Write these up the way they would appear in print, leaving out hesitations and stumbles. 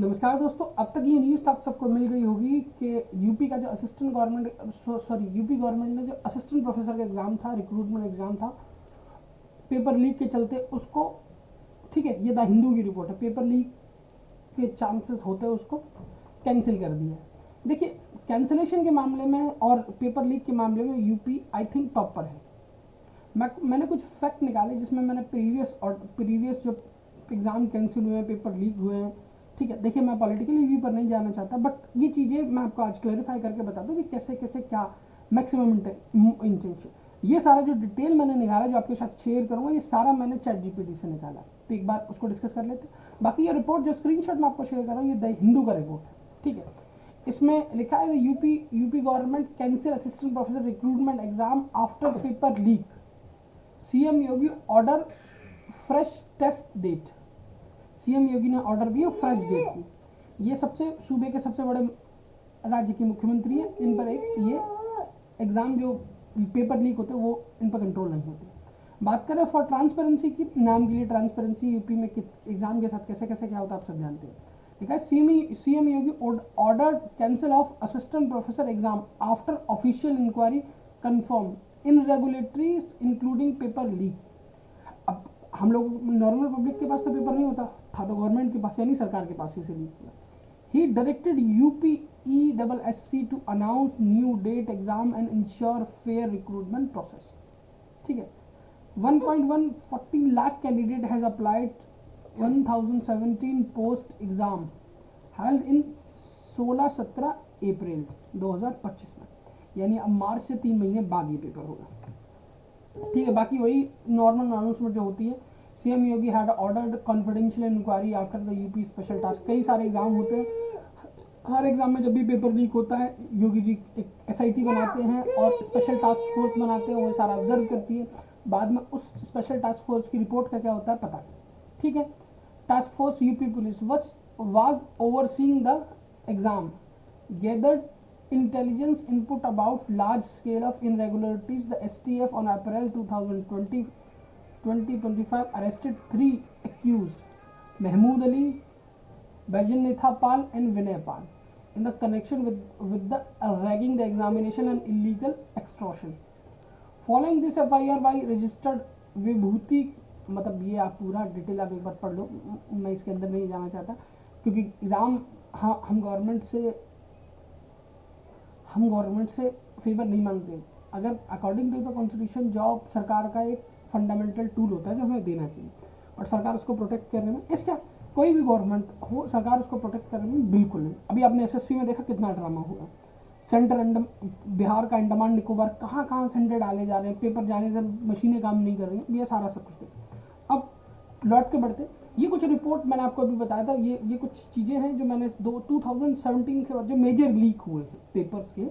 नमस्कार दोस्तों, अब तक ये न्यूज़ तो आप सबको मिल गई होगी कि यूपी का जो यूपी गवर्नमेंट ने जो असिस्टेंट प्रोफेसर का एग्ज़ाम था, रिक्रूटमेंट एग्ज़ाम था, पेपर लीक के चलते उसको, ठीक है, ये द हिंदू की रिपोर्ट है, पेपर लीक के चांसेस होते हैं उसको कैंसिल कर दिया है। देखिए, कैंसिलेशन के मामले में और पेपर लीक के मामले में यूपी आई थिंक टॉप पर है। मैंने कुछ फैक्ट निकाले जिसमें मैंने प्रीवियस जो एग्ज़ाम कैंसिल हुए हैं, पेपर लीक हुए हैं, ठीक है। देखिए, मैं पॉलिटिकली व्यू पर नहीं जाना चाहता, बट ये चीज़ें मैं आपको आज क्लैरिफाई करके बता दूँ कि कैसे कैसे क्या मैक्सिमम इंटेंशन, ये सारा जो डिटेल मैंने निकाला जो आपके साथ शेयर करूँगा, ये सारा मैंने ChatGPT से निकाला। तो एक बार उसको डिस्कस कर लेते हैं। बाकी ये रिपोर्ट जो स्क्रीनशॉट मैं आपको शेयर कर रहा हूँ, ये द हिंदू का रिपोर्ट है, ठीक है। इसमें लिखा है UP government cancel assistant professor recruitment exam after paper leak, CM Yogi order fresh test date. CM Yogi ने ऑर्डर दिया फ्रेश डेट की। ये सूबे के सबसे बड़े राज्य के मुख्यमंत्री हैं, इन पर एक ये एग्ज़ाम जो पेपर लीक होते हैं वो इन पर कंट्रोल नहीं होते। बात करें फॉर ट्रांसपेरेंसी की, नाम के लिए ट्रांसपेरेंसी, यूपी में एग्जाम के साथ कैसे कैसे क्या होता है आप सब जानते हैं। ठीक है, CM Yogi order cancel of assistant professor exam after official inquiry confirm irregularities including paper leak. अब हम लोग नॉर्मल पब्लिक के पास तो पेपर नहीं होता था, तो गवर्नमेंट के पास यानी सरकार के पास इसे लीक किया। He directed UPESSC to announce new date exam and ensure fair recruitment process. ठीक है, 1.140 lakh candidate has applied 1017 post exam held in 16-17 April 2025 में, यानी अब मार्च से 3 महीने बाद ये पेपर होगा। ठीक है, बाकी वही नॉर्मल अनाउंसमेंट जो होती है। CM Yogi had ordered confidential inquiry after the UP special task. कई सारे एग्जाम होते हैं, हर एग्जाम में जब भी पेपर लीक होता है योगी जी एक SIT बनाते हैं और स्पेशल टास्क फोर्स बनाते हैं, वो सारा ऑब्जर्व करती है। बाद में उस स्पेशल टास्क फोर्स की रिपोर्ट का क्या होता है पता नहीं, ठीक है। Task force UP police was overseeing the exam, gathered intelligence input about large scale of irregularities. The STF on April 2025 arrested 3 accused, Mahmood Ali, Baijanatha Pal and Vinay Pal, in the connection with the ragging the examination and illegal extortion. Following this FIR by registered विभूति, मतलब ये आप पूरा detail आप एक बार पढ़ लो, मैं इसके अंदर नहीं जाना चाहता क्योंकि एग्ज़ाम हम गवर्नमेंट से फेवर नहीं मांगते। अगर according to the constitution job सरकार का एक फंडामेंटल टूल होता है जो हमें देना चाहिए, बट सरकार उसको प्रोटेक्ट करने में, इसका कोई भी गवर्नमेंट हो, सरकार उसको प्रोटेक्ट करने में बिल्कुल नहीं। अभी आपने SSC में देखा कितना ड्रामा हुआ, बिहार का अंडमान निकोबार कहाँ सेंटर डाले जा रहे हैं, पेपर जाने से मशीनें काम नहीं कर रही हैं, ये सारा सब कुछ देखा। अब लौट के बढ़ते, ये कुछ रिपोर्ट मैंने आपको अभी बताया था, ये कुछ चीज़ें हैं जो मैंने 2017 के बाद जो मेजर लीक हुए हैं पेपर्स के,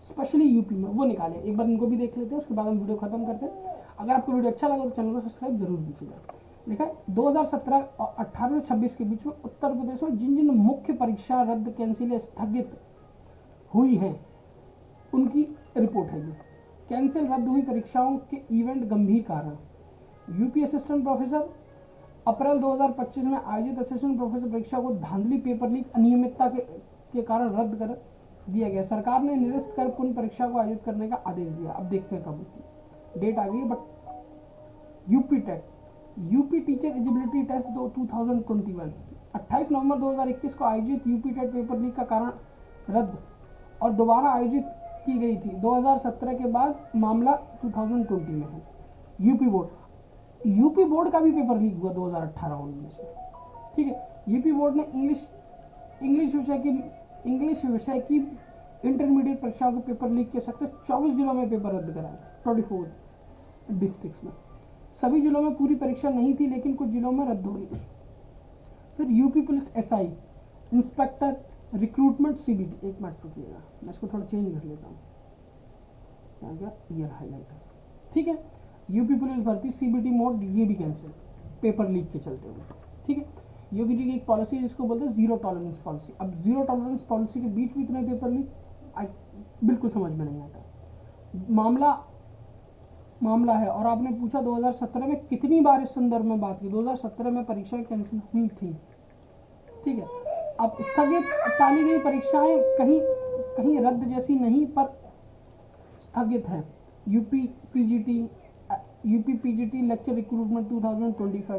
स्पेशली यूपी में, वो निकाले। एक बार इनको भी देख लेते हैं, उसके बाद हम वीडियो खत्म करते हैं। अगर आपको वीडियो अच्छा लगा तो चैनल को सब्सक्राइब जरूर कीजिएगा। लिखा है 2017 और 18 से 26 के बीच में उत्तर प्रदेश में जिन जिन मुख्य परीक्षा रद्द कैंसिल स्थगित हुई हैं उनकी रिपोर्ट है। ये कैंसिल रद्द हुई परीक्षाओं के इवेंट गंभीर कारण, यूपी असिस्टेंट प्रोफेसर अप्रैल 2025 में आयोजित असिस्टेंट प्रोफेसर परीक्षा को धांधली, पेपर लीक, अनियमितता के कारण रद्द कर दिया गया। सरकार ने निरस्त कर पुनः परीक्षा को आयोजित करने का आदेश दिया। अब देखते हैं कब होती है, डेट आ गई। But UP teacher eligibility test 2021 28 November 2021 को आयोजित यूपी टेट पेपर लीक का कारण रद्द और दोबारा आयोजित की गई थी। 2017 के बाद मामला 2020 में है। यूपी बोर्ड का भी पेपर लीक हुआ 2018-19 में, ठीक है। यूपी बोर्ड ने इंग्लिश विषय की इंटरमीडिएट परीक्षाओं के पेपर लीक के सक्सेस 24 जिलों में पेपर रद्द कराया, 24 डिस्ट्रिक्ट्स में। सभी जिलों में पूरी परीक्षा नहीं थी, लेकिन कुछ जिलों में रद्द हुई। फिर UP police SI inspector recruitment CBT, एक मिनट रुकिएगा, मैं इसको थोड़ा चेंज कर लेता हूँ, क्या गया, ईयर हाईलाइट है, ठीक है। यूपी पुलिस भर्ती CBT मोड, ये भी कैंसिल पेपर लीक के चलते हुए, ठीक है। योगी जी की एक पॉलिसी है जिसको बोलते हैं जीरो टॉलरेंस पॉलिसी। अब जीरो टॉलरेंस पॉलिसी के बीच भी इतने पेपर लीक बिल्कुल समझ में नहीं आता। मामला है। और आपने पूछा 2017 में कितनी बार इस संदर्भ में बात की, 2017 में परीक्षाएं कैंसिल हुई थी, ठीक है। अब स्थगित टाली गई परीक्षाएं कहीं कहीं रद्द जैसी नहीं पर स्थगित है। UP PGT lecture recruitment 2025,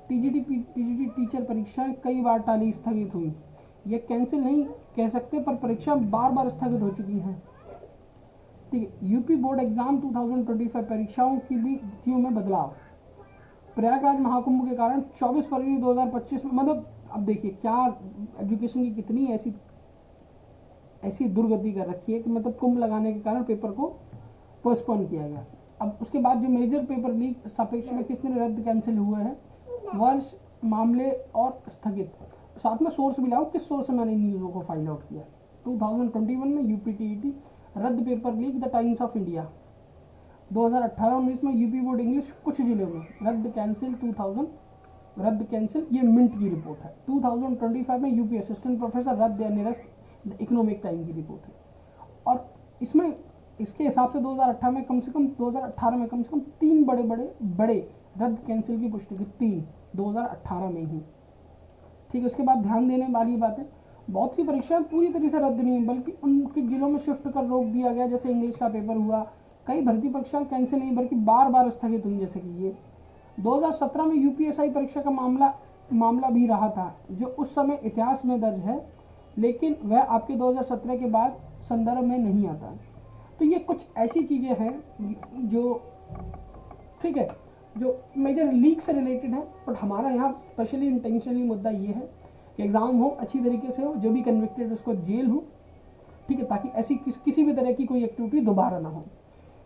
PGT teacher परीक्षाएं कई बार टाली स्थगित हुई। ये कैंसिल नहीं कह सकते पर परीक्षा बार बार स्थगित हो चुकी हैं। ठीक है। यूपी बोर्ड एग्जाम 2025 परीक्षाओं की भी तिथियों में बदलाव। प्रयागराज महाकुंभ के कारण 24 फरवरी 2025 में, मतलब अब देखिए क्या एजुकेशन की कितनी ऐसी दुर्गति कर रखी है कि मतलब कुंभ लगाने के कारण पेपर को पोस्टपोन किया गया। अब उसके बाद जो मेजर पेपर लीक सापेक्ष में कितने रद्द कैंसिल हुए हैं, वर्ष, मामले और स्थगित। साथ में सोर्स भी लाऊं, किस सोर्स से मैंने न्यूज़ों को फाइंड आउट किया। 2021 में यूपी टीईटी रद्द paper leak the times of India. 2018-19 में यूपी बोर्ड इंग्लिश कुछ जिलों में रद्द कैंसिल, ये मिंट की रिपोर्ट है। 2025 में यूपी असिस्टेंट प्रोफेसर रद्द या निरस्त, द इकोनॉमिक टाइम की रिपोर्ट है। और इसमें इसके हिसाब से 2018 में कम से कम 3 बड़े रद्द कैंसिल की पुष्टि की, 3 2018 में ही। ठीक है। उसके बाद ध्यान देने वाली बात है, बहुत सी परीक्षाएं पूरी तरह से रद्द नहीं बल्कि उनके जिलों में शिफ्ट कर रोक दिया गया, जैसे इंग्लिश का पेपर हुआ। कई भर्ती परीक्षाएं कैंसिल नहीं बल्कि बार बार स्थगित हुई, जैसे कि ये 2017 में यूपीएसआई परीक्षा का मामला भी रहा था, जो उस समय इतिहास में दर्ज है, लेकिन वह आपके 2017 के बाद संदर्भ में नहीं आता। तो ये कुछ ऐसी चीज़ें हैं जो, ठीक है, जो मेजर लीक से रिलेटेड है। बट हमारा यहाँ स्पेशली इंटेंशनली मुद्दा ये है कि एग्ज़ाम हो अच्छी तरीके से हो, जो भी कन्विक्टेड उसको जेल हो, ठीक है, ताकि ऐसी किसी भी तरह की कोई एक्टिविटी दोबारा ना हो।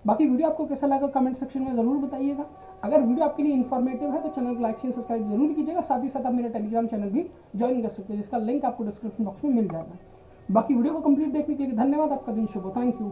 बाकी वीडियो आपको कैसा लगा कमेंट सेक्शन में ज़रूर बताइएगा। अगर वीडियो आपके लिए इन्फॉर्मेटिव है तो चैनल को लाइक शेयर सब्सक्राइब जरूर कीजिएगा। साथ ही साथ आप मेरा टेलीग्राम चैनल भी ज्वाइन कर सकते हैं, जिसका लिंक आपको डिस्क्रिप्शन बॉक्स में मिल जाएगा। बाकी वीडियो को कंप्लीट देखने के लिए धन्यवाद। आपका दिन शुभ हो। Thank you.